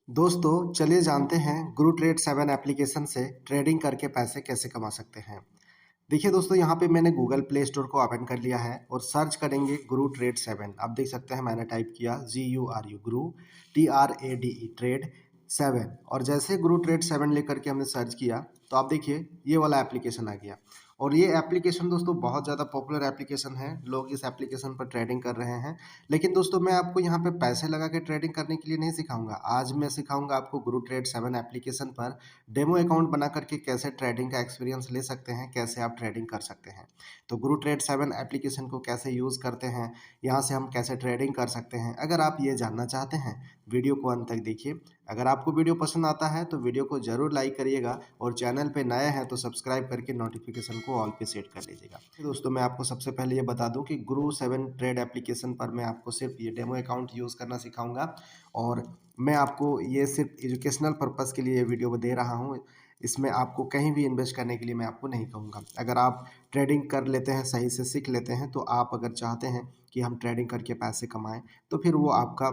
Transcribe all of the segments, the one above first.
दोस्तों चलिए जानते हैं गुरु ट्रेड 7 एप्लीकेशन से ट्रेडिंग करके पैसे कैसे कमा सकते हैं। देखिए दोस्तों, यहाँ पे मैंने गूगल प्ले स्टोर को ओपन कर लिया है और सर्च करेंगे गुरु ट्रेड 7। आप देख सकते हैं मैंने टाइप किया GURU गुरु TRADE ट्रेड 7 और जैसे गुरु ट्रेड 7 लेकर के हमने सर्च किया तो आप देखिए ये वाला एप्लीकेशन आ गया। और ये एप्लीकेशन दोस्तों बहुत ज़्यादा पॉपुलर एप्लीकेशन है, लोग इस एप्लीकेशन पर ट्रेडिंग कर रहे हैं। लेकिन दोस्तों मैं आपको यहाँ पे पैसे लगा के ट्रेडिंग करने के लिए नहीं सिखाऊंगा। आज मैं सिखाऊंगा आपको गुरु ट्रेड 7 एप्लीकेशन पर डेमो अकाउंट बना करके कैसे ट्रेडिंग का एक्सपीरियंस ले सकते हैं, कैसे आप ट्रेडिंग कर सकते हैं। तो गुरु ट्रेड 7 एप्लीकेशन को कैसे यूज़ करते हैं, यहाँ से हम कैसे ट्रेडिंग कर सकते हैं, अगर आप ये जानना चाहते हैं वीडियो को अंत तक देखिए। अगर आपको वीडियो पसंद आता है तो वीडियो को ज़रूर लाइक करिएगा और चैनल पे नए हैं तो सब्सक्राइब करके नोटिफिकेशन को ऑल पे सेट कर लीजिएगा। दोस्तों मैं आपको सबसे पहले ये बता दूं कि गुरु 7 ट्रेड एप्लीकेशन पर मैं आपको सिर्फ ये डेमो अकाउंट यूज़ करना सिखाऊंगा और मैं आपको ये सिर्फ एजुकेशनल पर्पज़ के लिए ये वीडियो दे रहा हूँ। इसमें आपको कहीं भी इन्वेस्ट करने के लिए मैं आपको नहीं कहूँगा। अगर आप ट्रेडिंग कर लेते हैं, सही से सीख लेते हैं, तो आप अगर चाहते हैं कि हम ट्रेडिंग करके पैसे कमाएँ तो फिर वो आपका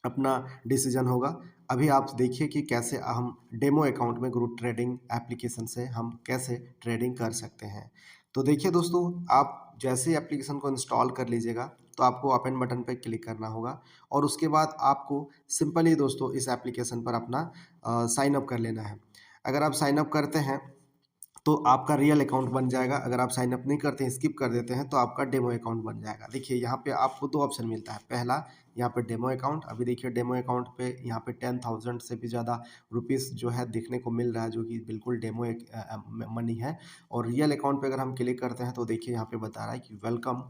अपना डिसीजन होगा। अभी आप देखिए कि कैसे हम डेमो अकाउंट में गुरु ट्रेडिंग एप्लीकेशन से हम कैसे ट्रेडिंग कर सकते हैं। तो देखिए दोस्तों, आप जैसे ही एप्लीकेशन को इंस्टॉल कर लीजिएगा तो आपको ओपन बटन पे क्लिक करना होगा और उसके बाद आपको सिंपली दोस्तों इस एप्लीकेशन पर अपना साइन अप कर लेना है। अगर आप साइन अप करते हैं तो आपका रियल अकाउंट बन जाएगा। अगर आप साइन अप नहीं करते हैं, स्किप कर देते हैं, तो आपका डेमो अकाउंट बन जाएगा। देखिए यहाँ पे आपको 2 ऑप्शन मिलता है। पहला यहाँ पे डेमो अकाउंट, अभी देखिए डेमो अकाउंट पे यहाँ पे 10,000 से भी ज़्यादा रुपीस जो है देखने को मिल रहा है, जो कि बिल्कुल डेमो एक मनी है। और रियल अकाउंट पे अगर हम क्लिक करते हैं तो देखिए यहाँ पे बता रहा है कि welcome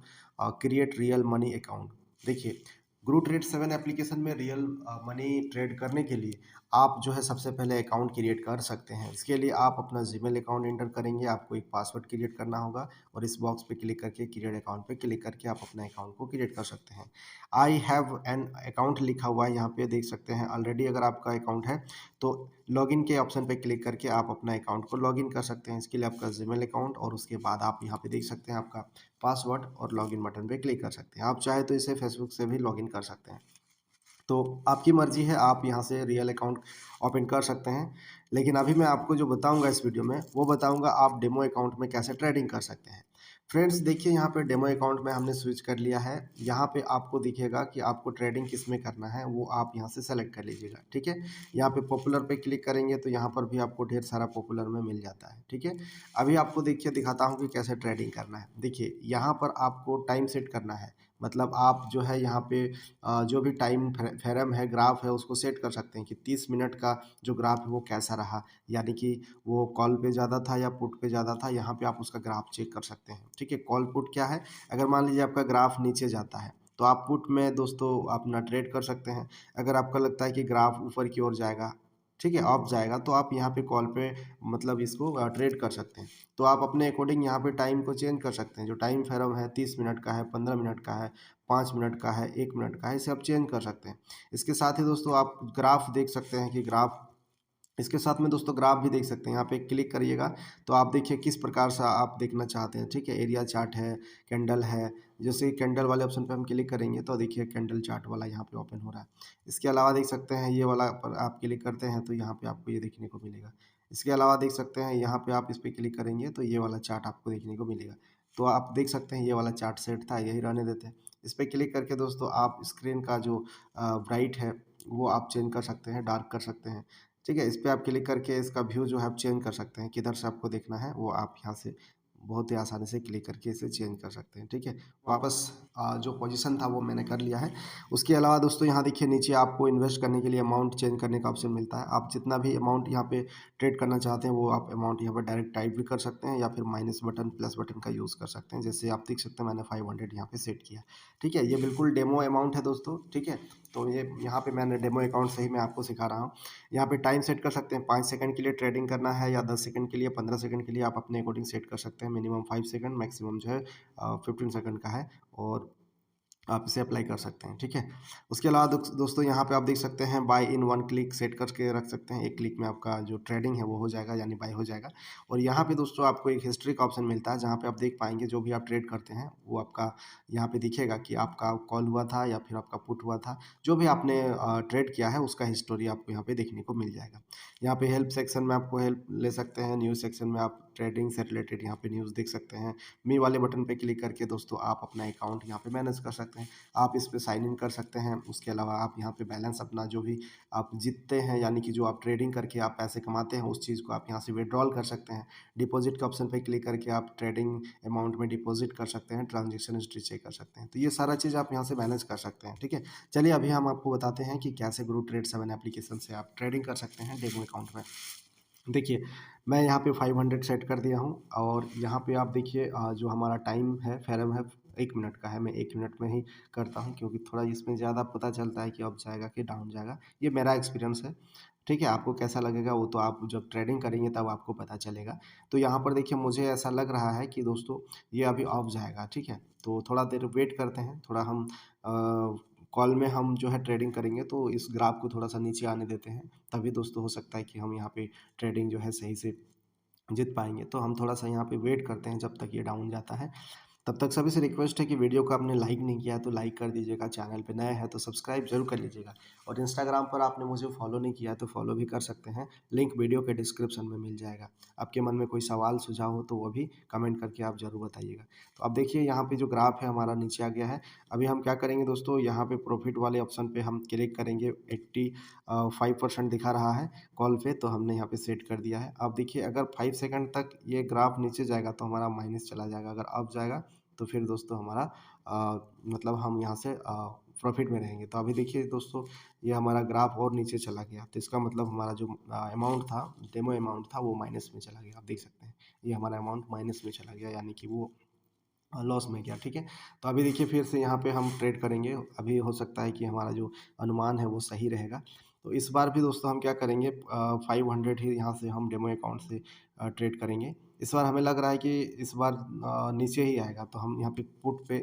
create real money account. देखिए गुरु ट्रेड 7 एप्लीकेशन में रियल मनी ट्रेड करने के लिए आप जो है सबसे पहले अकाउंट क्रिएट कर सकते हैं। इसके लिए आप अपना जीमेल अकाउंट एंटर करेंगे, आपको एक पासवर्ड क्रिएट करना होगा और इस बॉक्स पे क्लिक करके क्रिएट अकाउंट पे क्लिक करके आप अपने अकाउंट को क्रिएट कर सकते हैं। आई हैव एन अकाउंट लिखा हुआ है यहाँ पे देख सकते हैं। ऑलरेडी अगर आपका अकाउंट है तो लॉगिन के ऑप्शन पे क्लिक करके आप अपना अकाउंट को लॉगिन कर सकते हैं। इसके लिए आपका जीमेल अकाउंट और उसके बाद आप यहाँ पे देख सकते हैं आपका पासवर्ड और लॉगिन बटन पे क्लिक कर सकते हैं। आप चाहे तो इसे फेसबुक से भी लॉगिन कर सकते हैं। तो आपकी मर्ज़ी है, आप यहाँ से रियल अकाउंट ओपन कर सकते हैं। लेकिन अभी मैं आपको जो बताऊँगा इस वीडियो में, वो बताऊँगा आप डेमो अकाउंट में कैसे ट्रेडिंग कर सकते हैं। फ्रेंड्स देखिए यहाँ पे डेमो अकाउंट में हमने स्विच कर लिया है। यहाँ पे आपको दिखेगा कि आपको ट्रेडिंग किस में करना है, वो आप यहाँ से सेलेक्ट कर लीजिएगा, ठीक है। यहाँ पे पॉपुलर पे क्लिक करेंगे तो यहाँ पर भी आपको ढेर सारा पॉपुलर में मिल जाता है, ठीक है। अभी आपको देखिए दिखाता हूँ कि कैसे ट्रेडिंग करना है। देखिए यहाँ पर आपको टाइम सेट करना है, मतलब आप जो है यहाँ पे जो भी टाइम फ्रेम है, ग्राफ है, उसको सेट कर सकते हैं कि 30 मिनट का जो ग्राफ है वो कैसा रहा, यानी कि वो कॉल पे ज़्यादा था या पुट पे ज़्यादा था। यहाँ पे आप उसका ग्राफ चेक कर सकते हैं, ठीक है। कॉल पुट क्या है, अगर मान लीजिए आपका ग्राफ नीचे जाता है तो आप पुट में दोस्तों अपना ट्रेड कर सकते हैं। अगर आपका लगता है कि ग्राफ ऊपर की ओर जाएगा, ठीक है, अप जाएगा, तो आप यहाँ पे कॉल पे मतलब इसको ट्रेड कर सकते हैं। तो आप अपने अकॉर्डिंग यहाँ पे टाइम को चेंज कर सकते हैं। जो टाइम फ्रेम है 30 मिनट का है, 15 मिनट का है, 5 मिनट का है, 1 मिनट का है, इसे आप चेंज कर सकते हैं। इसके साथ ही दोस्तों आप ग्राफ देख सकते हैं कि ग्राफ, इसके साथ में दोस्तों ग्राफ भी देख सकते हैं। यहाँ पे क्लिक करिएगा तो आप देखिए किस प्रकार से आप देखना चाहते हैं, ठीक है। एरिया चार्ट है, कैंडल है। जैसे कैंडल वाले ऑप्शन पे हम क्लिक करेंगे तो देखिए कैंडल चार्ट वाला यहाँ पे ओपन हो रहा है। इसके अलावा देख सकते हैं ये वाला पर आप क्लिक करते हैं तो यहाँ पे आपको ये देखने को मिलेगा। इसके अलावा देख सकते हैं यहाँ पे आप इस पर क्लिक करेंगे तो ये वाला चार्ट आपको देखने को मिलेगा। तो आप देख सकते हैं ये वाला चार्ट सेट था, यही रहने देते हैं। इस पर क्लिक करके दोस्तों आप स्क्रीन का जो ब्राइट है वो आप चेंज कर सकते हैं, डार्क कर सकते हैं, ठीक है। इस पे आप क्लिक करके इसका व्यू जो है आप चेंज कर सकते हैं, किधर से आपको देखना है वो आप यहाँ से बहुत ही आसानी से क्लिक करके इसे चेंज कर सकते हैं, ठीक है। वापस जो पोजीशन था वो मैंने कर लिया है। उसके अलावा दोस्तों यहाँ देखिए नीचे आपको इन्वेस्ट करने के लिए अमाउंट चेंज करने का ऑप्शन मिलता है। आप जितना भी अमाउंट यहाँ पे ट्रेड करना चाहते हैं वो आप अमाउंट यहाँ पर डायरेक्ट टाइप भी कर सकते हैं या फिर माइनस बटन प्लस बटन का यूज़ कर सकते हैं। जैसे आप देख सकते हैं मैंने 500 यहाँ पे सेट किया, ठीक है। ये बिल्कुल डेमो अमाउंट है दोस्तों, ठीक है। तो ये यहाँ पे मैंने डेमो अकाउंट से ही मैं आपको सिखा रहा हूँ। यहाँ पे टाइम सेट कर सकते हैं, 5 सेकंड के लिए ट्रेडिंग करना है या 10 सेकंड के लिए, 15 सेकंड के लिए, आप अपने अकॉर्डिंग सेट कर सकते हैं। मिनिमम 5 सेकंड, मैक्सिमम जो है 15 सेकंड का है। और आप इसे अप्लाई कर सकते हैं, ठीक है। उसके अलावा दोस्तों यहाँ पे आप देख सकते हैं by in one click set करके रख सकते हैं। एक क्लिक में आपका जो ट्रेडिंग है वो हो जाएगा, यानी बाय हो जाएगा। और यहाँ पे दोस्तों आपको एक हिस्ट्री का ऑप्शन मिलता है, जहाँ पे आप देख पाएंगे जो भी आप ट्रेड करते हैं वो आपका यहाँ पे दिखेगा कि आपका कॉल हुआ था या फिर आपका पुट हुआ था। जो भी आपने ट्रेड किया है उसका हिस्टोरी आपको यहाँ पे देखने को मिल जाएगा। यहाँ पे हेल्प सेक्शन में आपको हेल्प ले सकते हैं। न्यूज़ सेक्शन में आप ट्रेडिंग से रिलेटेड यहाँ पे न्यूज़ देख सकते हैं। मी वाले बटन पे क्लिक करके दोस्तों आप अपना अकाउंट यहाँ पे मैनेज कर सकते हैं। आप इस पे साइन इन कर सकते हैं। उसके अलावा आप यहाँ पे बैलेंस अपना जो भी आप जीतते हैं, यानी कि जो आप ट्रेडिंग करके आप पैसे कमाते हैं, उस चीज़ को आप यहाँ से विड्रॉल कर सकते हैं। डिपॉजिट के ऑप्शन पे क्लिक करके आप ट्रेडिंग अमाउंट में डिपॉजिट कर सकते हैं, ट्रांजेक्शन हिस्ट्री चेक कर सकते हैं। तो ये सारा चीज़ आप यहाँ से मैनेज कर सकते हैं, ठीक है। चलिए अभी हम आपको बताते हैं कि कैसे गुरु ट्रेड 7 एप्लीकेशन से आप ट्रेडिंग कर सकते हैं डेमो अकाउंट में। देखिए, मैं यहाँ पे 500 सेट कर दिया हूँ और यहाँ पे आप देखिए जो हमारा टाइम है फ्रेम है 1 मिनट का है। मैं 1 मिनट में ही करता हूँ, क्योंकि थोड़ा इसमें ज़्यादा पता चलता है कि अप जाएगा कि डाउन जाएगा। ये मेरा एक्सपीरियंस है, ठीक है। आपको कैसा लगेगा वो तो आप जब ट्रेडिंग करेंगे तब आपको पता चलेगा। तो यहाँ पर देखिए मुझे ऐसा लग रहा है कि दोस्तों ये अभी अप जाएगा, ठीक है। तो थोड़ा देर वेट करते हैं, थोड़ा हम कॉल में हम जो है ट्रेडिंग करेंगे तो इस ग्राफ को थोड़ा-सा नीचे आने देते हैं। तभी दोस्तों हो सकता है कि हम यहाँ पे ट्रेडिंग जो है सही से जीत पाएँगे। तो हम थोड़ा-सा यहाँ पे वेट करते हैं जब तक ये डाउन जाता है। तब तक सभी से रिक्वेस्ट है कि वीडियो को आपने लाइक नहीं किया है तो लाइक कर दीजिएगा, चैनल पे नए हैं तो सब्सक्राइब जरूर कर लीजिएगा। और इंस्टाग्राम पर आपने मुझे फॉलो नहीं किया है तो फॉलो भी कर सकते हैं, लिंक वीडियो के डिस्क्रिप्शन में मिल जाएगा। आपके मन में कोई सवाल सुझाव हो तो वो भी कमेंट करके आप ज़रूर बताइएगा। तो अब देखिए यहाँ पे जो ग्राफ है हमारा नीचे आ गया है। अभी हम क्या करेंगे दोस्तों, यहाँ पे प्रॉफिट वाले ऑप्शन पे हम क्लिक करेंगे। 85% दिखा रहा है कॉल पे, तो हमने यहाँ पे सेट कर दिया है। अब देखिए अगर 5 सेकंड तक ये ग्राफ नीचे जाएगा तो हमारा माइनस चला जाएगा, अगर अप जाएगा तो फिर दोस्तों हमारा मतलब हम यहाँ से प्रॉफिट में रहेंगे। तो अभी देखिए दोस्तों ये हमारा ग्राफ और नीचे चला गया, तो इसका मतलब हमारा जो अमाउंट था, डेमो अमाउंट था, वो माइनस में चला गया। आप देख सकते हैं ये हमारा अमाउंट माइनस में चला गया, यानी कि वो लॉस में गया, ठीक है। तो अभी देखिए फिर से यहाँ पे हम ट्रेड करेंगे। अभी हो सकता है कि हमारा जो अनुमान है वो सही रहेगा। तो इस बार भी दोस्तों हम क्या करेंगे, 500 ही यहाँ से हम डेमो अकाउंट से ट्रेड करेंगे। इस बार हमें लग रहा है कि इस बार नीचे ही आएगा, तो हम यहाँ पे पुट पे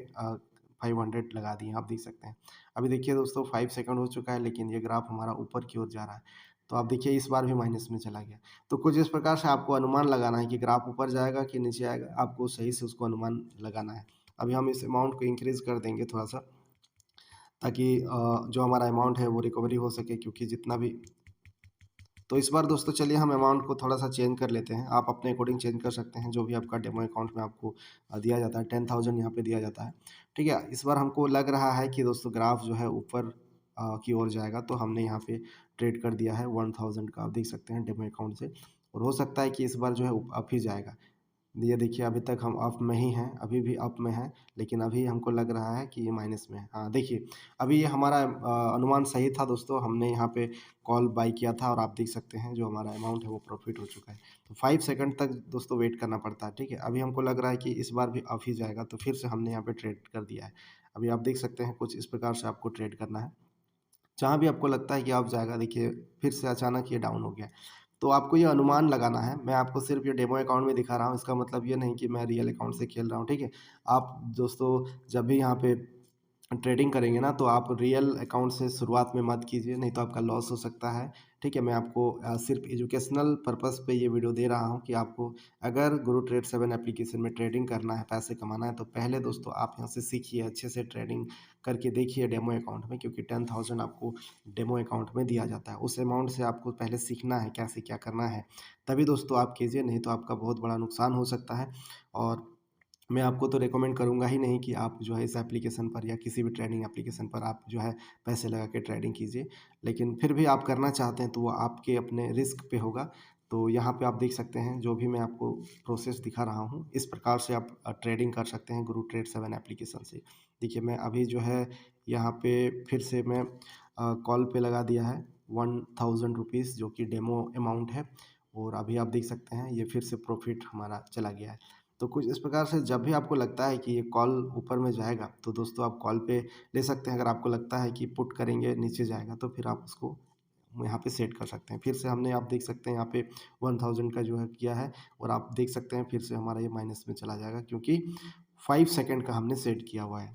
500 लगा दिए, आप देख सकते हैं। अभी देखिए दोस्तों 5 सेकंड हो चुका है, लेकिन ये ग्राफ हमारा ऊपर की ओर जा रहा है। तो आप देखिए इस बार भी माइनस में चला गया। तो कुछ इस प्रकार से आपको अनुमान लगाना है कि ग्राफ ऊपर जाएगा कि नीचे आएगा, आपको सही से उसको अनुमान लगाना है। अभी हम इस अमाउंट को इंक्रीज़ कर देंगे थोड़ा-सा, ताकि जो हमारा अमाउंट है वो रिकवरी हो सके, क्योंकि जितना भी। तो इस बार दोस्तों चलिए हम अमाउंट को थोड़ा-सा चेंज कर लेते हैं। आप अपने अकॉर्डिंग चेंज कर सकते हैं, जो भी आपका डेमो अकाउंट में आपको दिया जाता है, 10,000 यहाँ पे दिया जाता है। ठीक है? इस बार हमको लग रहा है कि दोस्तों ग्राफ जो है ऊपर की ओर जाएगा, तो हमने यहाँ पे ट्रेड कर दिया है 1000 का, आप देख सकते हैं डेमो अकाउंट से। और हो सकता है कि इस बार जो है अप ही जाएगा। ये देखिए अभी तक हम अप में ही हैं, अभी भी अप में हैं, लेकिन अभी हमको लग रहा है कि ये माइनस में है। हाँ, देखिए अभी ये हमारा अनुमान सही था दोस्तों, हमने यहाँ पे कॉल बाय किया था और आप देख सकते हैं जो हमारा अमाउंट है वो प्रॉफिट हो चुका है। तो 5 सेकंड तक दोस्तों वेट करना पड़ता है, ठीक है? अभी हमको लग रहा है कि इस बार भी अप ही जाएगा, तो फिर से हमने यहाँ पे ट्रेड कर दिया है। अभी आप देख सकते हैं कुछ इस प्रकार से आपको ट्रेड करना है। जहाँ भी आपको लगता है कि अप जाएगा, देखिए फिर से अचानक ये डाउन हो गया। तो आपको ये अनुमान लगाना है। मैं आपको सिर्फ़ ये डेमो अकाउंट में दिखा रहा हूँ, इसका मतलब ये नहीं कि मैं रियल अकाउंट से खेल रहा हूँ, ठीक है? आप दोस्तों जब भी यहाँ पे ट्रेडिंग करेंगे ना, तो आप रियल अकाउंट से शुरुआत में मत कीजिए, नहीं तो आपका लॉस हो सकता है, ठीक है? मैं आपको सिर्फ़ एजुकेशनल पर्पज़ पे ये वीडियो दे रहा हूँ कि आपको अगर गुरु ट्रेड 7 एप्लीकेशन में ट्रेडिंग करना है, पैसे कमाना है, तो पहले दोस्तों आप यहाँ से सीखिए, अच्छे से ट्रेडिंग करके देखिए डेमो अकाउंट में, क्योंकि 10,000 आपको डेमो अकाउंट में दिया जाता है। उस अमाउंट से आपको पहले सीखना है कैसे क्या करना है, तभी दोस्तों आप कीजिए, नहीं तो आपका बहुत बड़ा नुकसान हो सकता है। और मैं आपको तो रिकमेंड करूँगा ही नहीं कि आप जो है इस एप्लीकेशन पर या किसी भी ट्रेडिंग एप्लीकेशन पर आप जो है पैसे लगा के ट्रेडिंग कीजिए। लेकिन फिर भी आप करना चाहते हैं तो वो आपके अपने रिस्क पे होगा। तो यहाँ पे आप देख सकते हैं जो भी मैं आपको प्रोसेस दिखा रहा हूँ, इस प्रकार से आप ट्रेडिंग कर सकते हैं गुरु ट्रेड 7 एप्लीकेशन से। देखिए मैं अभी जो है यहाँ पे फिर से मैं कॉल पे लगा दिया है 1000 रुपीज़, जो कि डेमो अमाउंट है। और अभी आप देख सकते हैं ये फिर से प्रॉफ़िट हमारा चला गया है। तो कुछ इस प्रकार से जब भी आपको लगता है कि ये कॉल ऊपर में जाएगा, तो दोस्तों आप कॉल पे ले सकते हैं। अगर आपको लगता है कि पुट करेंगे नीचे जाएगा, तो फिर आप उसको यहाँ पे सेट कर सकते हैं। फिर से हमने आप देख सकते हैं यहाँ पे 1000 का जो है किया है, और आप देख सकते हैं फिर से हमारा ये माइनस में चला जाएगा, क्योंकि 5 सेकंड का हमने सेट किया हुआ है।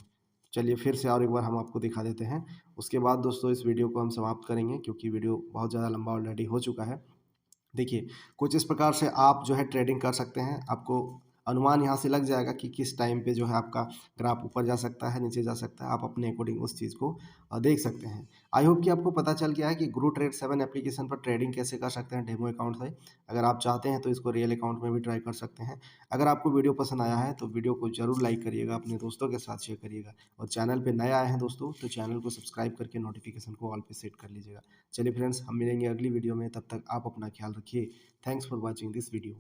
चलिए फिर से और एक बार हम आपको दिखा देते हैं। उसके बाद दोस्तों इस वीडियो को हम समाप्त करेंगे क्योंकि वीडियो बहुत ज़्यादा लंबा ऑलरेडी हो चुका है। देखिए, कुछ इस प्रकार से आप जो है ट्रेडिंग कर सकते हैं। आपको अनुमान यहाँ से लग जाएगा कि किस टाइम पे जो है आपका ग्राफ ऊपर जा सकता है, नीचे जा सकता है। आप अपने अकॉर्डिंग उस चीज़ को देख सकते हैं। आई होप कि आपको पता चल गया है कि गुरु ट्रेड 7 एप्लीकेशन पर ट्रेडिंग कैसे कर सकते हैं डेमो अकाउंट से। अगर आप चाहते हैं तो इसको रियल अकाउंट में भी ट्राई कर सकते हैं। अगर आपको वीडियो पसंद आया है तो वीडियो को ज़रूर लाइक करिएगा, अपने दोस्तों के साथ शेयर करिएगा और चैनल पे नए आए हैं दोस्तों तो चैनल को सब्सक्राइब करके नोटिफिकेशन को ऑल पे सेट कर लीजिएगा। चलिए फ्रेंड्स, हम मिलेंगे अगली वीडियो में, तब तक आप अपना ख्याल रखिए। Thanks for watching this video.